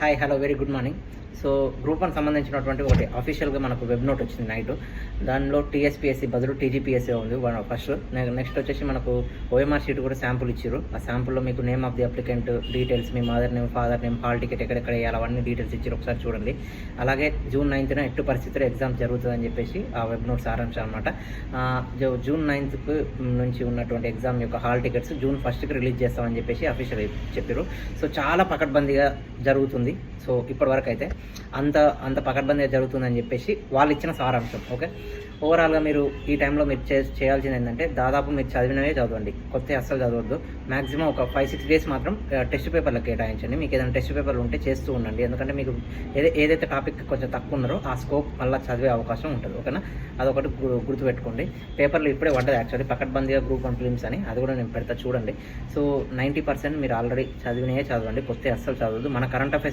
Hi hello very good morning. So group 1 సంబంధించినటువంటి ఒకటి అఫీషియల్గా మనకు వెబ్ నోట్ వచ్చింది నైట్. దానిలో టీఎస్పీఎస్సీ బదులు టీజీపీఎస్సీ ఉంది ఫస్ట్. నెక్స్ట్ వచ్చేసి మనకు ఓఎంఆర్ షీట్ కూడా శాంపుల్ ఇచ్చారు. ఆ శాంపుల్లో మీకు name of the applicant details, me mother name, father name, hall ticket ఎక్కడెక్కడ వేయాలి అవన్నీ డీటెయిల్స్ ఇచ్చారు, ఒకసారి చూడండి. అలాగే జూన్ 9th ఎట్టి పరిస్థితుల్లో ఎగ్జామ్ జరుగుతుందని చెప్పేసి ఆ వెబ్ నోట్ సారాంశం అనమాట. జూన్ 9th నుంచి ఉన్నటువంటి ఎగ్జామ్ యొక్క hall tickets June 1st release చేస్తామని చెప్పేసి అఫీషియల్ చెప్పారు. సో చాలా పకడ్బందీగా జరుగుతుంది. సో ఇప్పటివరకు అయితే అంత పకడ్బందీగా జరుగుతుందని చెప్పేసి వాళ్ళు ఇచ్చిన సారాంశం. ఓకే, ఓవరాల్గా మీరు ఈ టైంలో మీరు చేయాల్సింది ఏంటంటే దాదాపు మీరు చదివినవే చదవండి, కొత్త అస్సలు చదవద్దు. మ్యాక్సిమం ఒక 5-6 days మాత్రం టెస్ట్ పేపర్లకు కేటాయించండి. మీకు ఏదైనా టెస్ట్ పేపర్లు ఉంటే చేస్తూ ఉండండి, ఎందుకంటే మీకు ఏదైతే టాపిక్ కొంచెం తక్కువ ఉన్నారో ఆ స్కోప్ మళ్ళీ చదివే అవకాశం ఉంటుంది. ఓకేనా, అదొకటి గుర్తుపెట్టుకోండి. పేపర్లు ఇప్పుడే పడ్డది యాక్చువల్లీ పకడ్బందీగా గ్రూప్ 1 ఫిలిమ్స్ అని, అది కూడా నేను పెడతా చూడండి. సో 90% మీరు ఆల్రెడీ చదివినవే చదవండి, కొత్త అస్సలు చదవద్దు. మన కరెంట్ అఫైర్స్